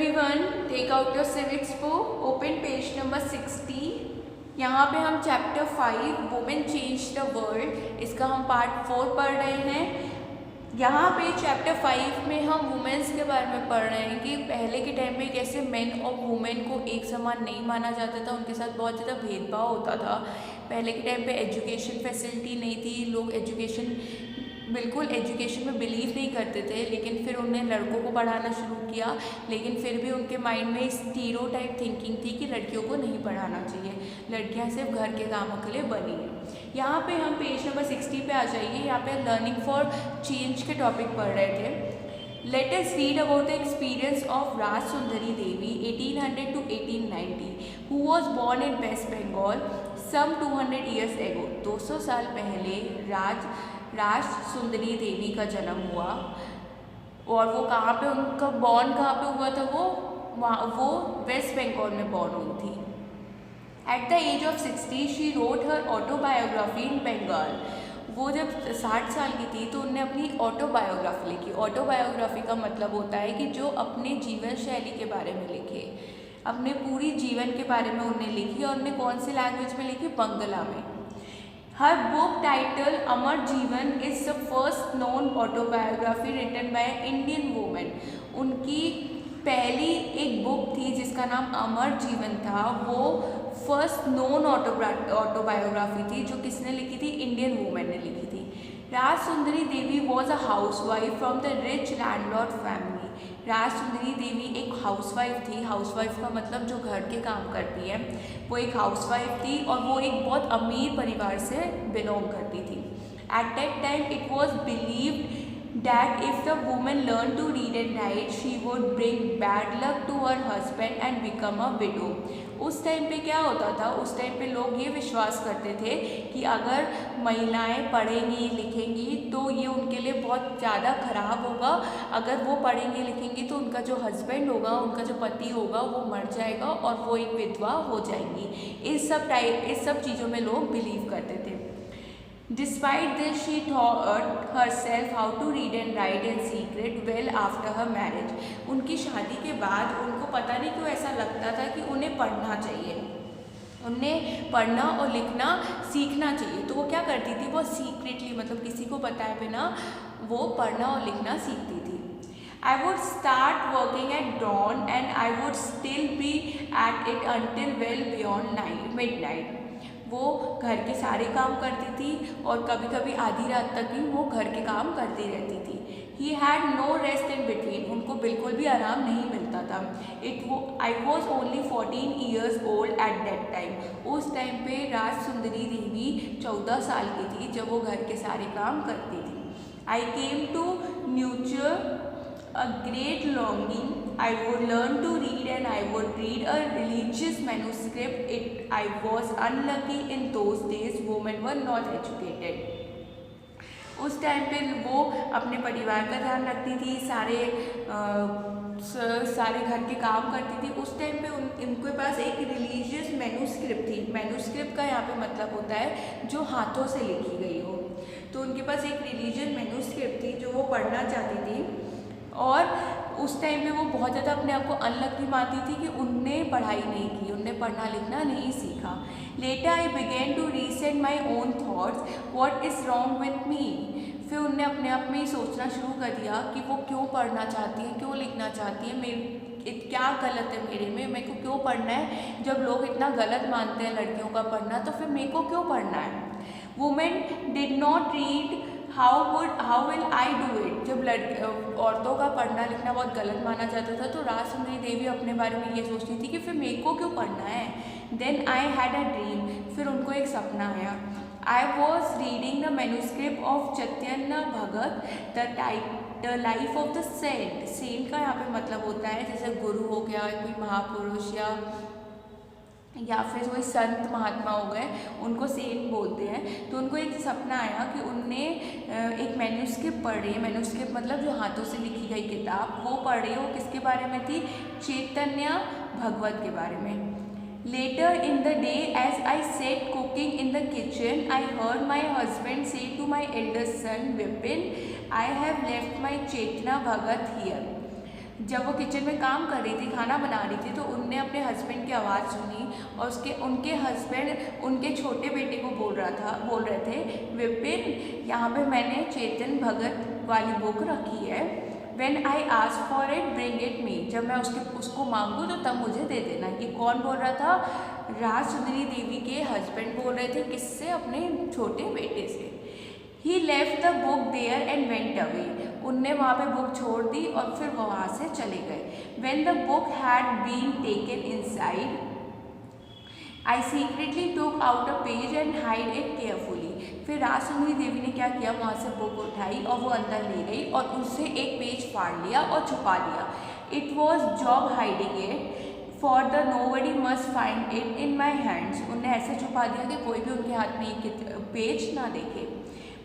everyone, take out your civics book, open page number 60। यहाँ पे हम chapter 5 women change the world, इसका हम पार्ट 4 पढ़ रहे हैं। यहाँ पे चैप्टर 5 में हम वुमेन्स के बारे में पढ़ रहे हैं कि पहले के टाइम में कैसे मेन और वुमेन को एक समान नहीं माना जाता था, उनके साथ बहुत ज़्यादा भेदभाव होता था। पहले के टाइम पे एजुकेशन फैसिलिटी नहीं थी, लोग बिल्कुल एजुकेशन में बिलीव नहीं करते थे, लेकिन फिर उन्होंने लड़कों को पढ़ाना शुरू किया। लेकिन फिर भी उनके माइंड में स्टीरियोटाइप थिंकिंग थी कि लड़कियों को नहीं पढ़ाना चाहिए, लड़कियां सिर्फ घर के कामों के लिए बनी है। यहाँ पे हम पेज नंबर 60 पे आ जाइए। यहाँ पे लर्निंग फॉर चेंज के टॉपिक पढ़ रहे थे। Let us read about the experience of Raj Sundari Devi 1800 to 1890 who was born in West Bengal some 200 years ago। 200 साल पहले राज सुंदरी देवी का जन्म हुआ। और वो कहाँ पे, उनका बॉर्न कहाँ पे हुआ था, वो वेस्ट बंगाल में बॉर्न हुई थी। At the age of 60 she wrote her autobiography in Bengal. वो जब 60 साल की थी तो उनने अपनी ऑटोबायोग्राफी लिखी। ऑटोबायोग्राफी का मतलब होता है कि जो अपने जीवन शैली के बारे में लिखे, अपने पूरी जीवन के बारे में उन्हें लिखी। और उन्हें कौन सी लैंग्वेज में लिखी? बंगला में। Her book title अमर जीवन is the first known autobiography written by an Indian woman। उनकी पहली एक बुक थी जिसका नाम अमर जीवन था। वो फर्स्ट नोन ऑटोबायोग्राफी थी जो किसने लिखी थी? इंडियन वुमेन ने लिखी थी। Raj Sundari Devi was a housewife from the rich landlord family. Raj Sundari Devi एक हाउसवाइफ थी। हाउसवाइफ का मतलब जो घर के काम करती है, वो एक हाउसवाइफ थी और वो एक बहुत अमीर परिवार से बिलोंग करती थी। At that time it was believed that if the woman learned to read and write she would bring bad luck to her husband and become a widow। उस टाइम पे क्या होता था? उस टाइम पे लोग ये विश्वास करते थे कि अगर महिलाएं पढ़ेंगी लिखेंगी तो ये उनके लिए बहुत ज़्यादा खराब होगा। अगर वो पढ़ेंगी लिखेंगी तो उनका जो हस्बैंड होगा, उनका जो पति होगा, वो मर जाएगा और वो एक विधवा हो जाएंगी। इस सब चीज़ों में लोग बिलीव करते थे। Despite this, she taught herself how to read and write in secret well after her marriage। उनकी शादी के बाद उनको पता नहीं क्यों ऐसा लगता था कि उन्हें पढ़ना चाहिए, उन्हें पढ़ना और लिखना सीखना चाहिए। तो वो क्या करती थी? वो सीक्रेटली, मतलब किसी को बताए बिना वो पढ़ना और लिखना सीखती थी। I would start working at dawn and I would still be at it until well beyond midnight। वो घर के सारे काम करती थी और कभी कभी आधी रात तक ही वो घर के काम करती रहती थी। He had no rest in between। उनको बिल्कुल भी आराम नहीं मिलता था। I was only 14 years old at that time। उस टाइम पे राज सुंदरी देवी 14 साल की थी जब वो घर के सारे काम करती थी। I came to nurture a great longing। I would learn to read and I would read a religious manuscript। I was unlucky in those days women were not educated। उस टाइम पे वो अपने परिवार का ध्यान रखती थी, सारे घर के काम करती थी। उस टाइम पे उनके पास एक रिलीजियस मैन्यूस्क्रिप्ट थी। मैन्यूस्क्रिप्ट का यहाँ पे मतलब होता है जो हाथों से लिखी गई हो। तो उनके पास एक रिलीजियस मैन्यूस्क्रिप्ट थी जो वो पढ़ना चाहती थी। और उस टाइम पे वो बहुत ज़्यादा अपने आप को अनलकी मानती थी कि उनने पढ़ाई नहीं की, उनने पढ़ना लिखना नहीं सीखा। Later I begin to reset my own thoughts what is wrong with me. फिर उनने अपने आप में ही सोचना शुरू कर दिया कि वो क्यों पढ़ना चाहती है, क्यों लिखना चाहती है, क्या गलत है मेरे को क्यों पढ़ना है। जब लोग इतना गलत मानते हैं लड़कियों का पढ़ना, तो फिर मेरे को क्यों पढ़ना है। Women did not read how will I do it. जब औरतों का पढ़ना लिखना बहुत गलत माना जाता था तो राज सुंदरी देवी अपने बारे में ये सोचती थी कि फिर मेरे को क्यों पढ़ना है। Then I had a dream. फिर उनको एक सपना आया। I was reading the manuscript of Chaitanya Bhagat the life of the saint. Saint का यहाँ पे मतलब होता है जैसे गुरु हो गया, कोई महापुरुष या फिर कोई संत महात्मा हो गए, उनको सेंट बोलते हैं। तो उनको एक सपना आया कि उनने एक मैन्यूस्क्रिप्ट पढ़ रही है। मैन्यूस्क्रिप्ट मतलब जो हाथों से लिखी गई किताब, वो पढ़ रही है। वो किसके बारे में थी? चैतन्य भगवत के बारे में। Later in the day as I sat cooking in the kitchen I heard my husband say to my elder son Vipin I have left my Chaitanya Bhagavat here. जब वो किचन में काम कर रही थी, खाना बना रही थी, तो उनने अपने हस्बैंड की आवाज़ सुनी और उनके हस्बैंड उनके छोटे बेटे को बोल रहे थे, विपिन यहाँ पे मैंने चेतन भगत वाली बुक रखी है, When I ask for it, bring it me. जब मैं उसको मांगूँ तो तब मुझे दे देना। ये कौन बोल रहा था? राजसुंदरी देवी के हस्बैंड बोल रहे थे। किससे? अपने छोटे बेटे से। He left the book there and went away. उनने वहाँ पे बुक छोड़ दी और फिर वहाँ से चले गए। When the book had been taken inside, I secretly took out a page and hid it carefully. फिर राजसुंदरी देवी ने क्या किया, वहाँ से बुक उठाई और वो अंदर ले गई और उससे एक पेज फाड़ लिया और छुपा लिया। It was job hiding it for the nobody must find it in my hands. उन्हें ऐसे छुपा दिया कि कोई भी उनके हाथ में एक पेज ना देखे।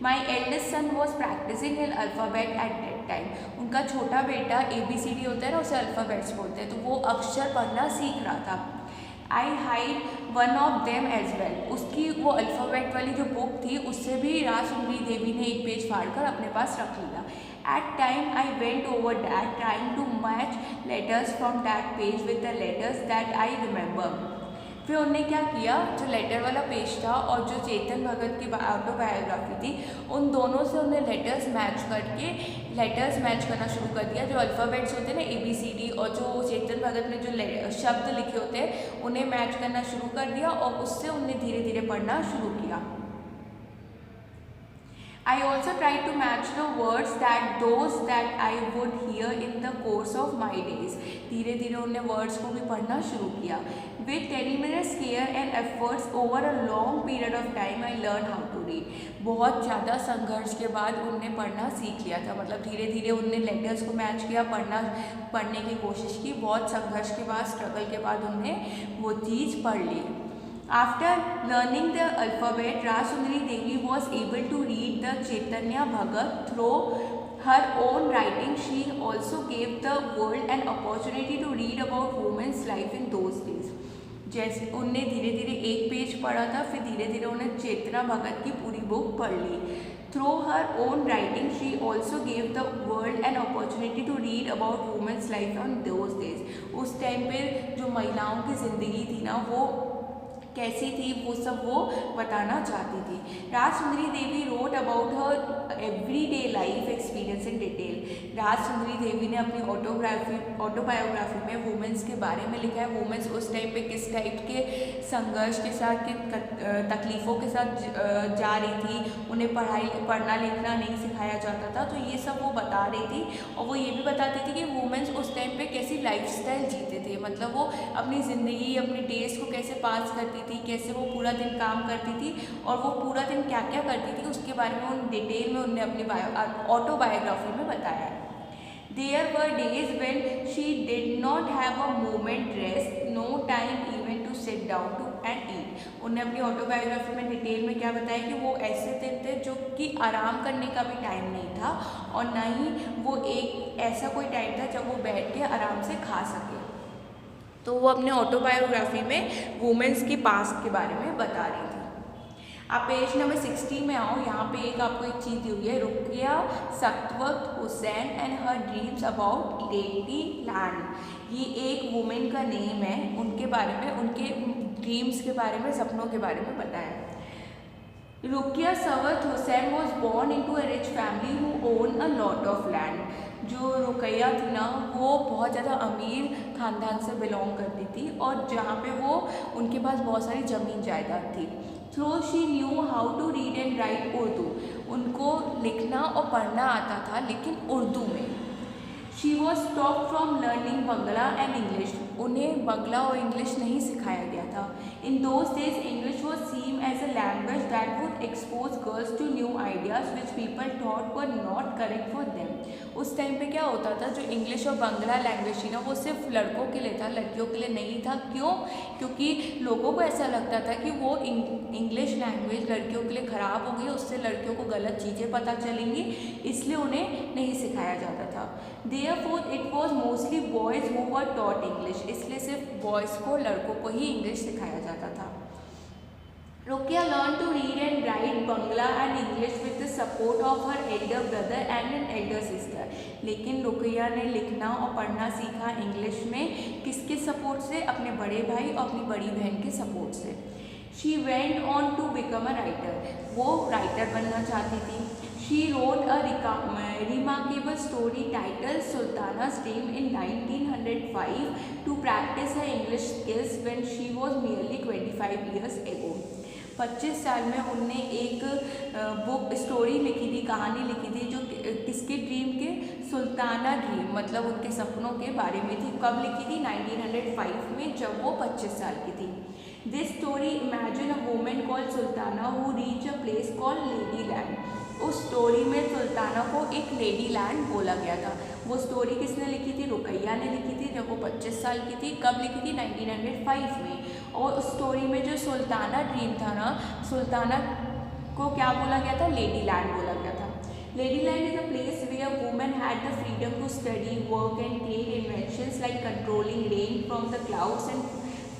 My eldest son was practicing an alphabet at that time. उनका छोटा बेटा ABCD होता है ना, उसे अल्फ़ाबेट्स बोलते हैं, तो वो अक्षर पढ़ना सीख रहा था। I hide one of them as well. उसकी वो अल्फ़ाबेट वाली जो बुक थी उससे भी राजसुंदरी देवी ने एक पेज फाड़कर अपने पास रख लिया। At time I went over that trying to match letters from that page with the letters that I remember. फिर उन्होंने क्या किया, जो लेटर वाला पेज था और जो चेतन भगत की ऑटोबायोग्राफी थी, उन दोनों से उन्हें लेटर्स मैच करना शुरू कर दिया। जो अल्फ़ाबेट्स होते हैं ना ABCD, और जो चेतन भगत ने जो शब्द लिखे होते हैं उन्हें मैच करना शुरू कर दिया और उससे उन्हें धीरे धीरे पढ़ना शुरू किया। I also tried to match the words that I would hear in the course of my days. धीरे धीरे उन्होंने वर्ड्स को भी पढ़ना शुरू किया। With tremendous care and efforts over a long period of time, I learned how to read. बहुत ज़्यादा संघर्ष के बाद उनने पढ़ना सीख लिया था। मतलब धीरे धीरे उनने लेटर्स को मैच किया, पढ़ने की कोशिश की। बहुत संघर्ष के बाद, स्ट्रगल के बाद उनने वो चीज़ पढ़ ली। After learning the alphabet, Rajsundari Devi was able to read the Chaitanya Bhagat through her own writing. She also gave the world an opportunity to read about women's life in those days. जैसे उनने धीरे धीरे एक page पढ़ा था, फिर धीरे धीरे उन्हें चेतना भगत की पूरी बुक पढ़ ली। Through her own writing, she also gave the world an opportunity to read about women's life on those days. उस टाइम पे जो महिलाओं की ज़िंदगी थी ना, वो कैसी थी, वो सब वो बताना चाहती थी। Rajsundari Devi wrote about her everyday life experience in detail. Rajsundari Devi ने अपनी ऑटोबायोग्राफी में वुमेंस के बारे में लिखा है। वुमेंस उस टाइम पे किस टाइप के संघर्ष के साथ, किन तकलीफ़ों के साथ जा रही थी, उन्हें पढ़ना लिखना नहीं सिखाया जाता था, तो ये सब वो बता रही थी। और वो ये भी बताती थी कि वुमेंस उस टाइम पे कैसी लाइफस्टाइल जीते थे, मतलब वो अपनी ज़िंदगी, अपने डेज को कैसे पास करती थी, कैसे वो पूरा दिन काम करती थी और वो पूरा दिन क्या क्या करती थी, उसके बारे में उन डिटेल में उनने अपनी ऑटोबायोग्राफी में बताया है। There were days when she did not have a moment rest, no time even to sit down to and eat. उन्हें अपनी ऑटोबायोग्राफी में डिटेल में क्या बताया कि वो ऐसे दिन थे जो कि आराम करने का भी टाइम नहीं था और ना ही वो एक ऐसा कोई टाइम था जब वो बैठ के आराम से खा सके। तो वो अपने ऑटोबायोग्राफी में वुमेंस की पास्ट के बारे में बता रही थी। आप पेज नंबर 60 में आओ। यहाँ पे आपको एक चीज़ दी हुई है, Rokeya Sakhawat Hossain and her dreams about Ladyland. ये एक वुमेन का नेम है, उनके बारे में, उनके ड्रीम्स के बारे में, सपनों के बारे में बताया। Rukiya Sawat Hussain was born into a rich family who own a lot of land. जो रुकैया थी ना, वो बहुत ज़्यादा अमीर ख़ानदान से बिलोंग करती थी और जहाँ पे वो, उनके पास बहुत सारी ज़मीन जायदाद थी। Though she knew how to read and write Urdu. उनको लिखना और पढ़ना आता था, लेकिन उर्दू में। She was stop from learning Bangla and English. उन्हें बंगला और इंग्लिश नहीं सिखाया गया था। In those days English was seem as a language that would expose girls to new ideas which people thought were not correct for them. उस time पे क्या होता था, जो इंग्लिश और बंगला लैंग्वेज थी ना, वो सिर्फ लड़कों के लिए था, लड़कियों के लिए नहीं था। क्यों? क्योंकि लोगों को ऐसा लगता था कि वो इंग्लिश लैंग्वेज लड़कियों के लिए ख़राब हो गई, उससे लड़कियों को गलत चीज़ें पता चलेंगी, इसलिए उन्हें नहीं सिखाया जाता था। Therefore, it was mostly boys who were taught English. इसलिए सिर्फ बॉयज़ को, लड़कों को ही इंग्लिश सिखाया जाता था। Ruqya learned to read and write Bangla and English with the support of her elder brother and an elder sister. लेकिन रुकैया ने लिखना और पढ़ना सीखा इंग्लिश में किसके सपोर्ट से? अपने बड़े भाई और अपनी बड़ी बहन के सपोर्ट से. She went on to become a writer. वो राइटर बनना चाहती थी. She wrote a remarkable story titled Sultana's Dream in 1905 to practice her English skills when she was merely 25 years ago. 25 साल में उनने एक बुक स्टोरी लिखी थी, कहानी लिखी थी जो किसके ड्रीम के? सुल्ताना ड्रीम, मतलब उनके सपनों के बारे में थी. कब लिखी थी? 1905 में, जब वो 25 साल की थी. This story imagine a woman called Sultana who reach a place called lady land. उस स्टोरी में सुल्ताना को एक लेडी लैंड बोला गया था. वो स्टोरी किसने लिखी थी? रुकैया ने लिखी थी जब वो 25 साल की थी. कब लिखी थी? 1905 में. और उस स्टोरी में जो सुल्ताना ड्रीम था ना, सुल्ताना को क्या बोला गया था? लेडी लैंड बोला गया था. Lady land is a place where women had the freedom to study, work and create inventions like controlling rain from the clouds and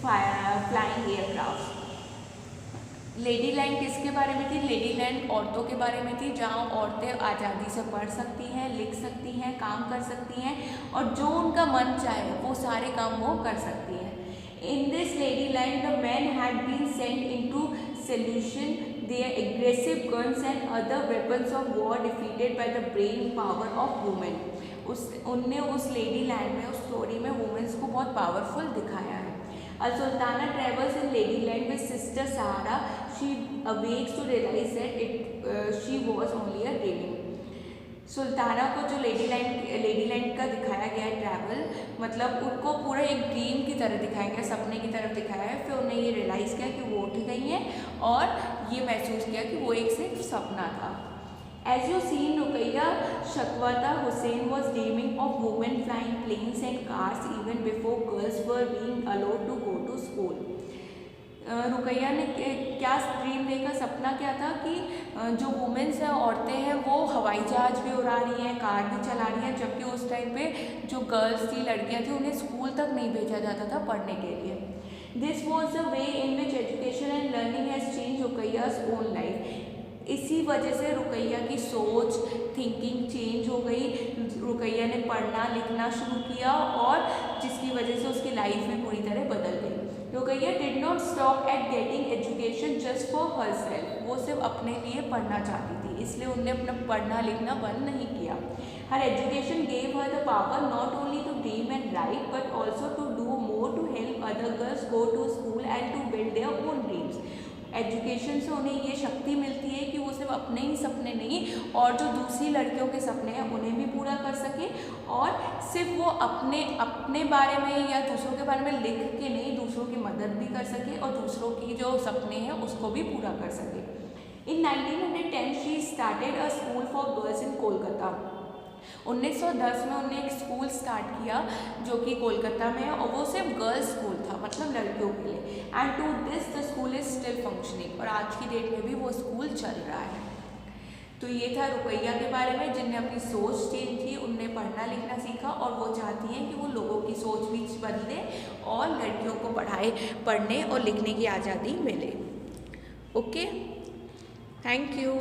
flying aircraft. Lady land किसके बारे में थी? लेडी लैंड औरतों के बारे में थी, जहाँ औरतें आज़ादी से पढ़ सकती हैं, लिख सकती हैं, काम कर सकती हैं और जो उनका मन चाहे वो सारे काम वो कर सकती हैं. In this lady land, the men had been sent into solution their aggressive guns and other weapons of war defeated by the brain power of women. उनने उस लेडी लैंड में, उस स्टोरी में वुमेन्स को बहुत पावरफुल दिखाया है. Sultana travels in Ladyland with sister Sahara. She awakes to realize that she was only a dreaming. Sultana को जो लेडीलैंड का दिखाया गया है ट्रैवल, मतलब उनको पूरा एक ड्रीम की तरह दिखाया गया, सपने की तरफ दिखाया है. फिर उन्हें ये रियलाइज़ किया कि वो उठ गई हैं और ये महसूस किया कि वो एक सिर्फ सपना था. As you see, Ruqayya Shakwata Hussain was dreaming of women flying planes and cars even before girls were being allowed to go to school. Ruqaiya ने क्या ड्रीम देखा? सपना क्या था कि जो वुमेन्स हैं, औरतें हैं, वो हवाई जहाज भी उड़ा रही हैं, कार भी चला रही हैं, जबकि उस टाइम पे जो गर्ल्स थी, लड़कियां थी, उन्हें स्कूल तक नहीं भेजा जाता था पढ़ने के लिए. This was the way in which education and learning has change Rokeya's own life. इसी वजह से रुकैया की सोच, थिंकिंग चेंज हो गई. रुकैया ने पढ़ना लिखना शुरू किया और जिसकी वजह से उसकी लाइफ में पूरी तरह बदल गई. Rukaiya did not stop at getting education just for herself. वो सिर्फ अपने लिए पढ़ना चाहती थी, इसलिए उनने अपना पढ़ना लिखना बंद नहीं किया. Her education gave her the power not only to dream and write but also to do more to help other girls go to school and to build their own dreams. Education से उन्हें ये शक्ति मिलती है कि वो सिर्फ अपने ही सपने नहीं और जो दूसरी लड़कियों के सपने हैं उन्हें भी पूरा कर सके, और सिर्फ वो अपने बारे में या दूसरों के बारे में लिख के नहीं, दूसरों की मदद भी कर सके और दूसरों की जो सपने हैं उसको भी पूरा कर सके. इन 1910 she started a school for girls in Kolkata. 1910 में उन्होंने एक स्कूल स्टार्ट किया जो कि कोलकाता में है और वो सिर्फ गर्ल्स स्कूल था, मतलब लड़कियों के लिए. And to this the school is still functioning. और आज की डेट में भी वो स्कूल चल रहा है. तो ये था रुकैया के बारे में, जिनने अपनी सोच चेंज की, उनने पढ़ना लिखना सीखा और वो चाहती हैं कि वो लोगों की सोच भी बदले और लड़कियों को पढ़ने और लिखने की आज़ादी मिले. Okay, thank you.